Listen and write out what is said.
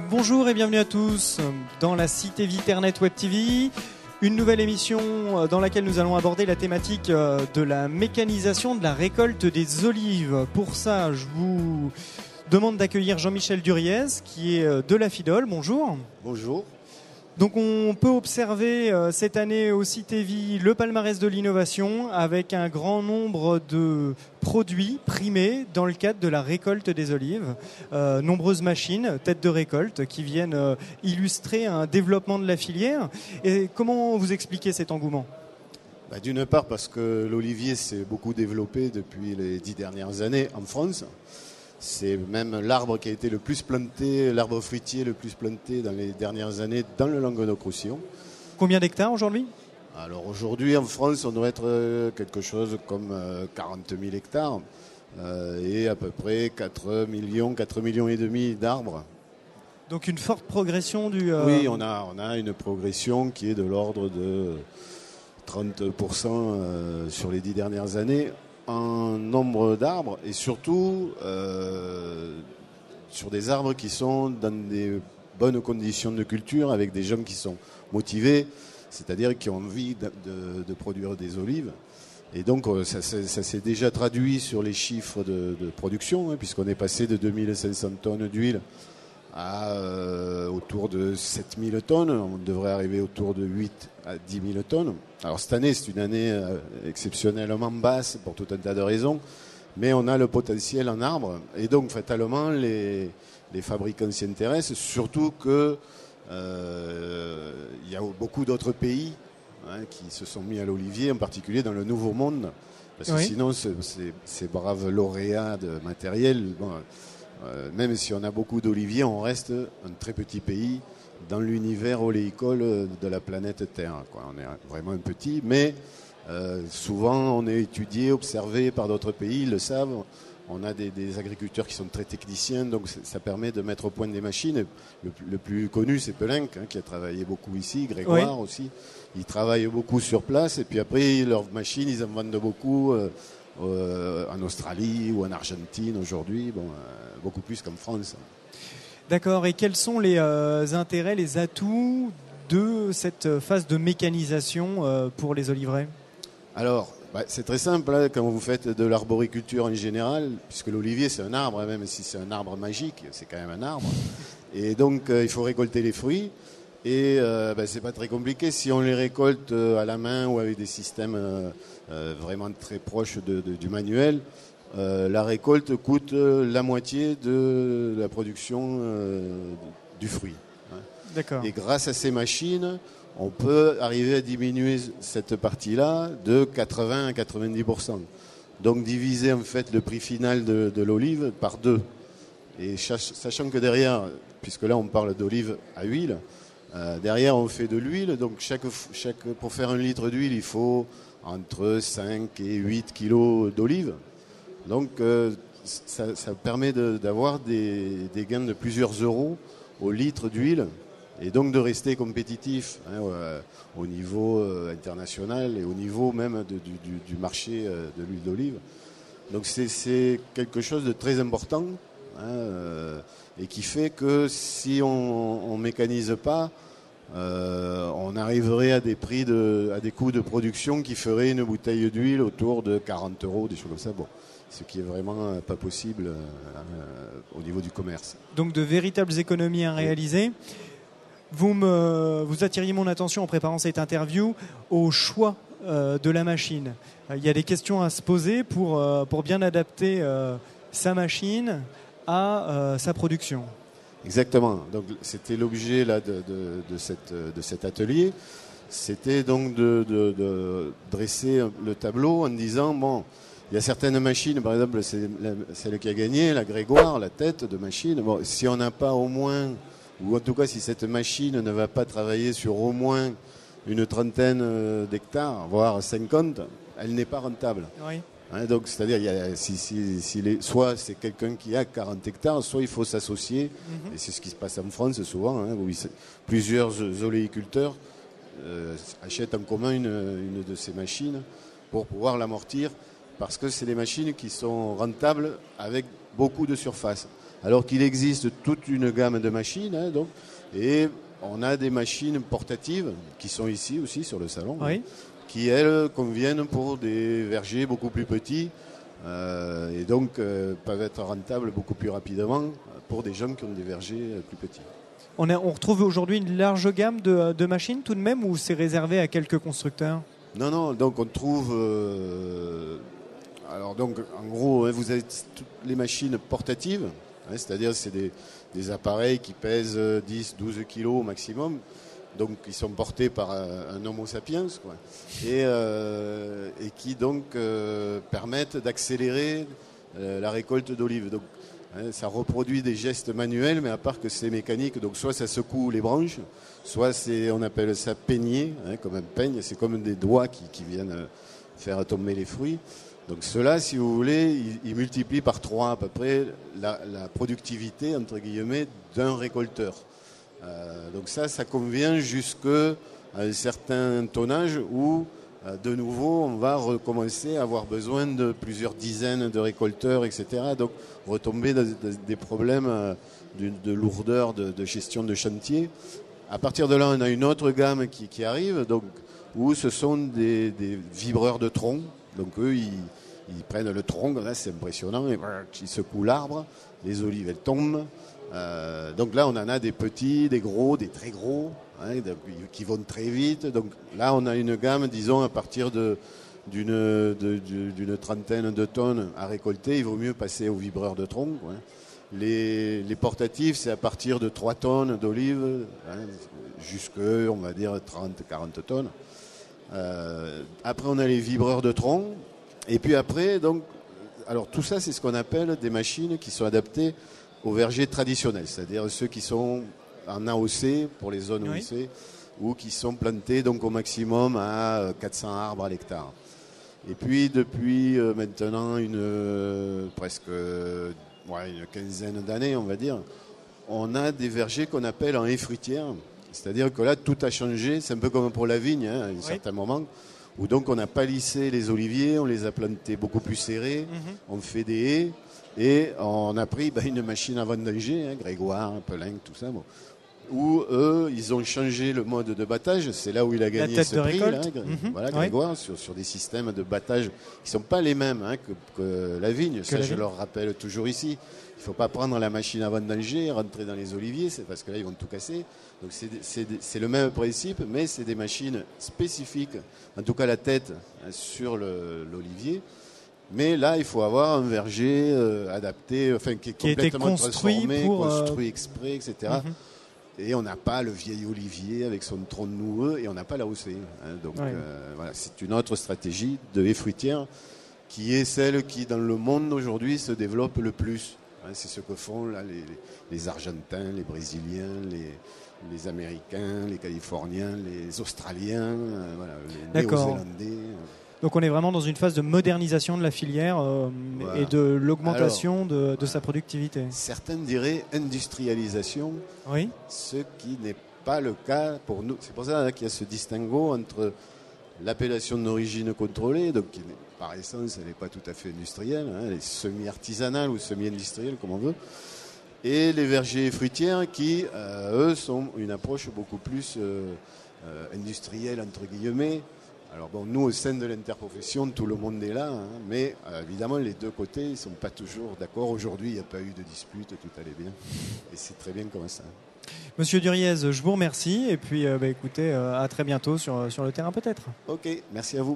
Bonjour et bienvenue à tous dans la Cité Viternet Web TV, une nouvelle émission dans laquelle nous allons aborder la thématique de la mécanisation de la récolte des olives. Pour ça, je vous demande d'accueillir Jean-Michel Duriez qui est de la FIDOL. Bonjour. Bonjour. Donc on peut observer cette année au CITEVI le palmarès de l'innovation avec un grand nombre de produits primés dans le cadre de la récolte des olives. Nombreuses machines, têtes de récolte qui viennent illustrer un développement de la filière. Et comment vous expliquez cet engouement ? D'une part parce que l'olivier s'est beaucoup développé depuis les 10 dernières années en France. C'est même l'arbre qui a été le plus planté, l'arbre fruitier le plus planté dans les dernières années dans le Languedoc-Roussillon. Combien d'hectares aujourd'hui ? Alors aujourd'hui en France, on doit être quelque chose comme 40 000 hectares et à peu près 4 millions et demi d'arbres. Donc une forte progression du... Oui, on a une progression qui est de l'ordre de 30% sur les 10 dernières années. En nombre d'arbres et surtout sur des arbres qui sont dans des bonnes conditions de culture avec des gens qui sont motivés, c'est-à-dire qui ont envie de produire des olives. Et donc ça s'est déjà traduit sur les chiffres de production, puisqu'on est passé de 2500 tonnes d'huile à autour de 7000 tonnes. On devrait arriver autour de 8 à 10 000 tonnes. Alors cette année, c'est une année exceptionnellement basse pour tout un tas de raisons, mais on a le potentiel en arbres. Et donc, fatalement, les fabricants s'y intéressent, surtout que y a beaucoup d'autres pays qui se sont mis à l'olivier, en particulier dans le Nouveau Monde. Parce que sinon, ces braves lauréats de matériel... même si on a beaucoup d'oliviers, on reste un très petit pays dans l'univers oléicole de la planète Terre. On est vraiment un petit, mais souvent on est étudié, observé par d'autres pays, ils le savent. On a des agriculteurs qui sont très techniciens, donc ça permet de mettre au point des machines. Le plus connu, c'est Pelenc, qui a travaillé beaucoup ici, Grégoire aussi. Ils travaillent beaucoup sur place, et puis après, leurs machines, ils en vendent beaucoup en Australie ou en Argentine aujourd'hui, beaucoup plus qu'en France. D'accord, et quels sont les intérêts, les atouts de cette phase de mécanisation pour les oliveraies ? Alors, c'est très simple, quand vous faites de l'arboriculture en général, puisque l'olivier c'est un arbre, même si c'est un arbre magique, c'est quand même un arbre. Et donc il faut récolter les fruits. Et c'est pas très compliqué si on les récolte à la main ou avec des systèmes vraiment très proches du manuel. La récolte coûte la moitié de la production du fruit. D'accord. Et grâce à ces machines, on peut arriver à diminuer cette partie-là de 80 à 90%. Donc diviser en fait le prix final de l'olive par 2. Et sachant que derrière, puisque là on parle d'olive à huile, derrière on fait de l'huile. Donc pour faire 1 litre d'huile, il faut entre 5 et 8 kilos d'olive. Donc ça permet d'avoir des gains de plusieurs euros au litre d'huile et donc de rester compétitif au niveau international et au niveau même du marché de l'huile d'olive. Donc c'est quelque chose de très important et qui fait que si on mécanise pas, on arriverait à des prix à des coûts de production qui feraient une bouteille d'huile autour de 40 euros, des choses comme ça. Ce qui est vraiment pas possible au niveau du commerce. Donc de véritables économies à réaliser. Vous attiriez mon attention en préparant cette interview au choix de la machine. Il y a des questions à se poser pour bien adapter sa machine à sa production. Exactement. Donc c'était l'objet là de cet atelier. C'était donc de dresser le tableau en disant il y a certaines machines, par exemple celle qui a gagné, la Grégoire, la tête de machine. Si on n'a pas au moins, ou en tout cas si cette machine ne va pas travailler sur au moins une trentaine d'hectares, voire 50, elle n'est pas rentable. Oui. Donc c'est-à-dire soit c'est quelqu'un qui a 40 hectares, soit il faut s'associer. Et c'est ce qui se passe en France souvent, où plusieurs oléiculteurs achètent en commun une de ces machines pour pouvoir l'amortir. Parce que c'est des machines qui sont rentables avec beaucoup de surface. alors qu'il existe toute une gamme de machines. Hein, donc, et on a des machines portatives qui sont ici aussi sur le salon, oui. Qui, elles, conviennent pour des vergers beaucoup plus petits et donc peuvent être rentables beaucoup plus rapidement pour des gens qui ont des vergers plus petits. On retrouve aujourd'hui une large gamme de machines tout de même, ou c'est réservé à quelques constructeurs? Non, donc on trouve... alors donc, en gros, hein, vous avez toutes les machines portatives, hein, c'est-à-dire c'est des appareils qui pèsent 10-12 kilos au maximum, donc ils sont portés par un homo sapiens, quoi, et qui donc permettent d'accélérer la récolte d'olives. Donc, hein, ça reproduit des gestes manuels, mais à part que c'est mécanique, donc soit ça secoue les branches, soit on appelle ça peigner, hein, comme un peigne, c'est comme des doigts qui viennent faire tomber les fruits. Donc cela, si vous voulez, il multiplie par 3 à peu près la productivité, entre guillemets, d'un récolteur. Donc ça convient jusqu'à un certain tonnage où, de nouveau, on va recommencer à avoir besoin de plusieurs dizaines de récolteurs, etc. Donc retomber dans des problèmes de lourdeur de gestion de chantier. À partir de là, on a une autre gamme qui arrive, donc, où ce sont des vibreurs de tronc. Donc eux, ils prennent le tronc, là c'est impressionnant, et ils secouent l'arbre, les olives elles tombent. Donc là on en a des petits, des gros, des très gros, hein, qui vont très vite. Donc là on a une gamme, disons, à partir d'une trentaine de tonnes à récolter. Il vaut mieux passer au vibreur de tronc, quoi. Les portatifs, c'est à partir de 3 tonnes d'olives, hein, jusque, on va dire, 30-40 tonnes. Après, on a les vibreurs de tronc. Et puis après, donc, alors tout ça, c'est ce qu'on appelle des machines qui sont adaptées aux vergers traditionnels, c'est-à-dire ceux qui sont en AOC, pour les zones AOC, ou qui sont plantés donc au maximum à 400 arbres à l'hectare. Et puis, depuis maintenant presque une quinzaine d'années, on va dire, on a des vergers qu'on appelle en haies fruitières. C'est-à-dire que là, tout a changé. C'est un peu comme pour la vigne, hein, à un certain moment, où donc on a palissé les oliviers, on les a plantés beaucoup plus serrés, on fait des haies, et on a pris une machine à vendanger, hein, Grégoire, Pelin, tout ça, bon, où eux, ils ont changé le mode de battage. C'est là où il a gagné ce prix, là, voilà, Grégoire, sur des systèmes de battage qui ne sont pas les mêmes, hein, que la vigne. Ça, je leur rappelle toujours ici. Il ne faut pas prendre la machine à vendanger et rentrer dans les oliviers, c'est parce que là, ils vont tout casser. Donc c'est le même principe, mais c'est des machines spécifiques, en tout cas la tête, hein, sur l'olivier. Mais là, il faut avoir un verger adapté, enfin qui est complètement transformé, construit exprès, etc. Et on n'a pas le vieil olivier avec son tronc noueux, et on n'a pas la haussée. Hein. Donc voilà, c'est une autre stratégie de haies fruitières qui est celle qui, dans le monde aujourd'hui, se développe le plus. Hein, c'est ce que font là, les Argentins, les Brésiliens, les Américains, les Californiens, les Australiens, voilà, les Néo-Zélandais. Donc on est vraiment dans une phase de modernisation de la filière et de l'augmentation de sa productivité. Certains diraient industrialisation, ce qui n'est pas le cas pour nous. C'est pour ça qu'il y a ce distinguo entre l'appellation d'origine contrôlée, donc qui, par essence, elle n'est pas tout à fait industrielle, hein, elle est semi-artisanale ou semi-industrielle, comme on veut, et les vergers fruitières qui, eux, sont une approche beaucoup plus industrielle, entre guillemets. Alors bon, nous, au sein de l'interprofession, tout le monde est là, hein, mais évidemment, les deux côtés ne sont pas toujours d'accord. Aujourd'hui, il n'y a pas eu de dispute, tout allait bien, et c'est très bien comme ça. Monsieur Duriez, je vous remercie, et puis écoutez, à très bientôt sur le terrain peut-être. Ok, merci à vous.